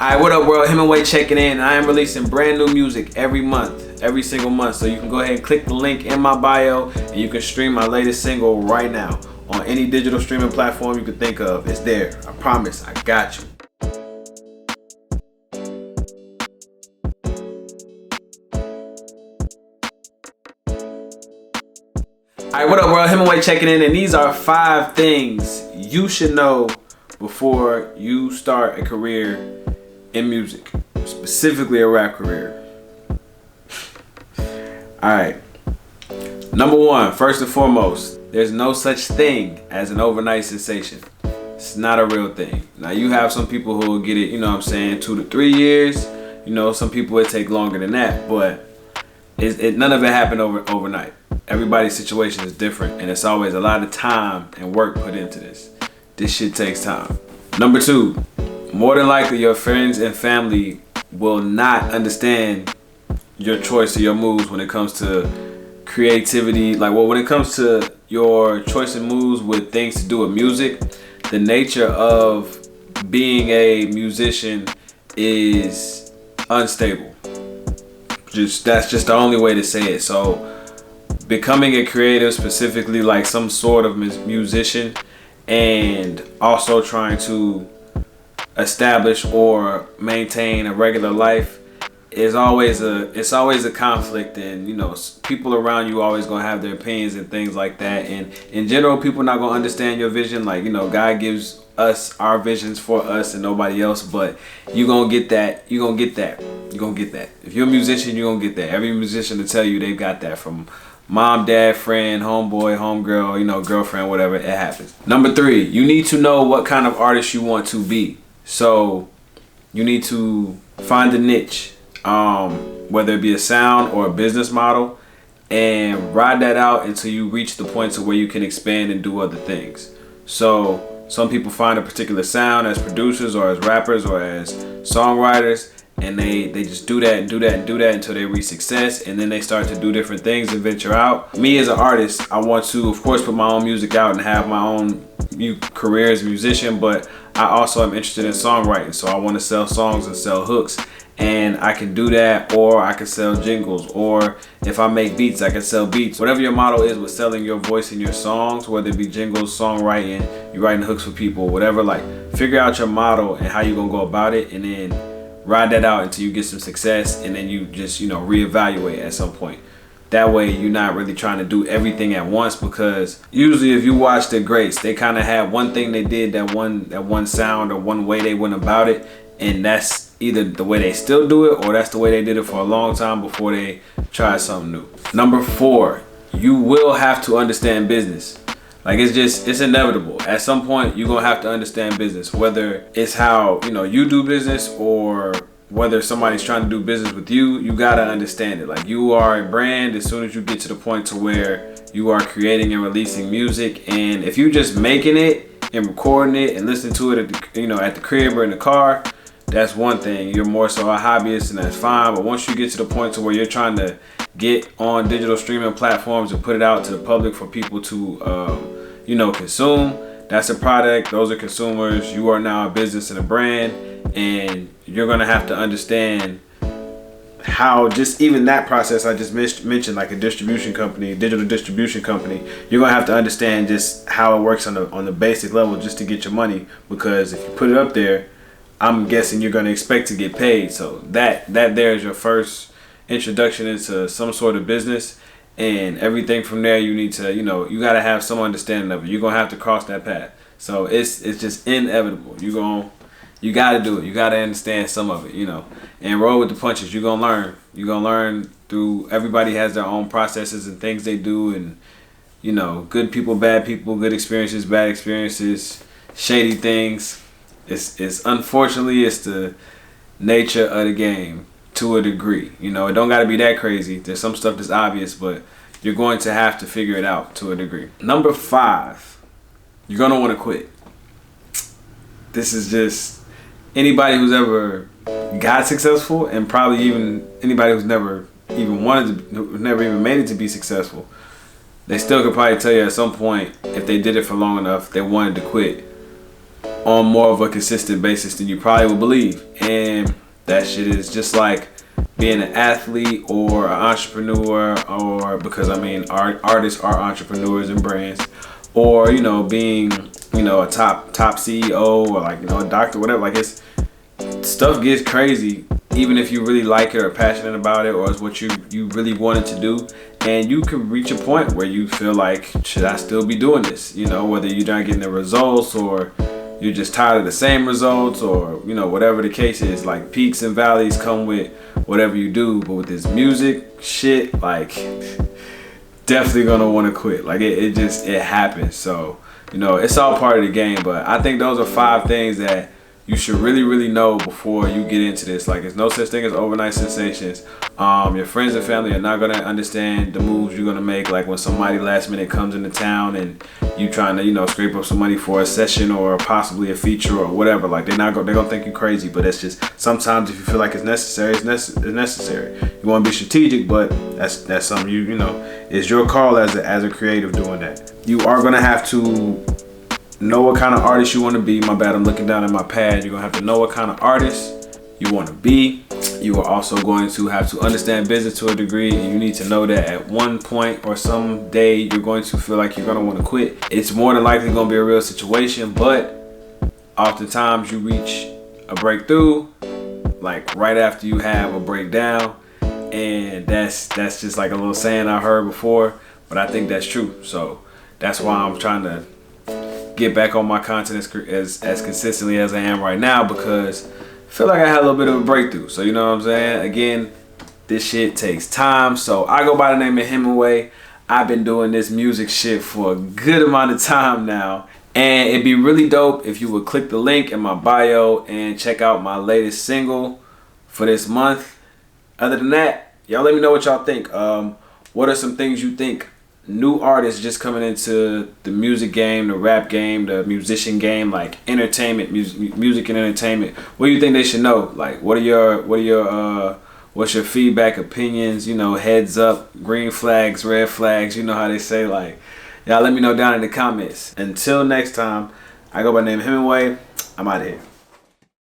Alright, what up world? Hemingway checking in. I am releasing brand new music every month, every single month. So you can go ahead and click the link in my bio and you can stream my latest single right now on any digital streaming platform you can think of. It's there. I promise. I got you. Alright, what up world? Hemingway checking in, and these are 5 things you should know before you start a career in music, specifically a rap career. Alright, number 1, first and foremost, there's no such thing as an overnight sensation. It's not a real thing. Now you have some people who will get it, you know what I'm saying, 2 to 3 years. You know, some people it take longer than that, but none of it happened overnight. Everybody's situation is different, and it's always a lot of time and work put into this. This shit takes time. Number 2, more than likely your friends and family will not understand your choice or your moves when it comes to creativity. When it comes to your choice and moves with things to do with music, the nature of being a musician is unstable. That's just the only way to say it. So becoming a creative, specifically like some sort of musician, and also trying to establish or maintain a regular life is always a conflict. And you know, people around you always gonna have their opinions and things like that, and in general people not gonna understand your vision. Like, you know, God gives us our visions for us and nobody else, but you gonna get that. If you're a musician, you're gonna get that. Every musician will tell you they've got that from mom, dad, friend, homeboy, homegirl, you know, girlfriend, whatever. It happens. Number 3, you need to know what kind of artist you want to be. So you need to find a niche, whether it be a sound or a business model, and ride that out until you reach the point to where you can expand and do other things. So some people find a particular sound as producers or as rappers or as songwriters, and they just do that and do that and do that until they reach success, and then they start to do different things and venture out. Me as an artist, I want to, of course, put my own music out and have my own career as a musician, but I also am interested in songwriting. So I want to sell songs and sell hooks, and I can do that, or I can sell jingles, or if I make beats, I can sell beats. Whatever your model is with selling your voice in your songs, whether it be jingles, songwriting, you writing hooks for people, whatever, like figure out your model and how you're gonna go about it, and then ride that out until you get some success, and then you just, you know, reevaluate at some point. That way you're not really trying to do everything at once, because usually if you watch the greats, they kind of had one thing they did, that one sound or one way they went about it, and that's either the way they still do it or that's the way they did it for a long time before they tried something new. Number 4, you will have to understand business. Like, it's inevitable. At some point you're gonna have to understand business, whether it's how, you know, you do business or whether somebody's trying to do business with you. You gotta understand it. Like, you are a brand as soon as you get to the point to where you are creating and releasing music. And if you just making it and recording it and listening to it at the crib or in the car, that's one thing. You're more so a hobbyist, and that's fine. But once you get to the point to where you're trying to get on digital streaming platforms and put it out to the public for people to consume, that's a product. Those are consumers. You are now a business and a brand, and you're gonna have to understand how just even that process I just mentioned, like a distribution company, digital distribution company, you're gonna have to understand just how it works on the basic level just to get your money. Because if you put it up there, I'm guessing you're gonna expect to get paid. So that there is your first introduction into some sort of business, and everything from there you need to, you gotta have some understanding of it. You're gonna have to cross that path. So it's just inevitable. You gotta do it. You gotta understand some of it, and roll with the punches. You're gonna learn. You're gonna learn through, everybody has their own processes and things they do, and good people, bad people, good experiences, bad experiences, shady things. It's unfortunately, it's the nature of the game to a degree. It don't gotta be that crazy. There's some stuff that's obvious, but you're going to have to figure it out to a degree. Number 5, you're gonna want to quit. This is just anybody who's ever got successful, and probably even anybody who's never even made it to be successful. They still could probably tell you at some point, if they did it for long enough, they wanted to quit. on more of a consistent basis than you probably would believe. And that shit is just like being an athlete or an entrepreneur, or because I mean artists are entrepreneurs and brands, or being a top CEO, or like a doctor, whatever. Like, it's stuff gets crazy even if you really like it or passionate about it, or it's what you really wanted to do. And you can reach a point where you feel like, should I still be doing this? Whether you're not getting the results, or you're just tired of the same results, or whatever the case is. Like, peaks and valleys come with whatever you do, but with this music shit, like, definitely gonna want to quit. Like, it happens. So it's all part of the game. But I think those are 5 things that you should really know before you get into this. Like, there's no such thing as overnight sensations. Your friends and family are not gonna understand the moves you're gonna make. Like, when somebody last minute comes into town and you trying to scrape up some money for a session or possibly a feature or whatever. Like, they're gonna think you crazy. But it's just, sometimes if you feel like it's necessary, it's necessary. You want to be strategic, but that's something it's your call as a creative doing that. You are gonna have to know what kind of artist you want to be. My bad, I'm looking down at my pad. You're gonna have to know what kind of artist you want to be. You are also going to have to understand business to a degree, and you need to know that at one point or some day you're going to feel like you're gonna want to quit. It's more than likely gonna be a real situation, but oftentimes you reach a breakthrough like right after you have a breakdown, and that's just like a little saying I heard before, but I think that's true. So that's why I'm trying to get back on my content as consistently as I am right now, because I feel like I had a little bit of a breakthrough. So you know what I'm saying? Again, this shit takes time. So I go by the name of Hemingway. I've been doing this music shit for a good amount of time now, and it'd be really dope if you would click the link in my bio and check out my latest single for this month. Other than that, y'all let me know what y'all think. What are some things you think new artists just coming into the music game, the rap game, the musician game, like entertainment, music and entertainment? What do you think they should know? Like, what's your feedback, opinions? Heads up, green flags, red flags. You know how they say. Like, y'all let me know down in the comments. Until next time, I go by the name Hemingway. I'm out of here.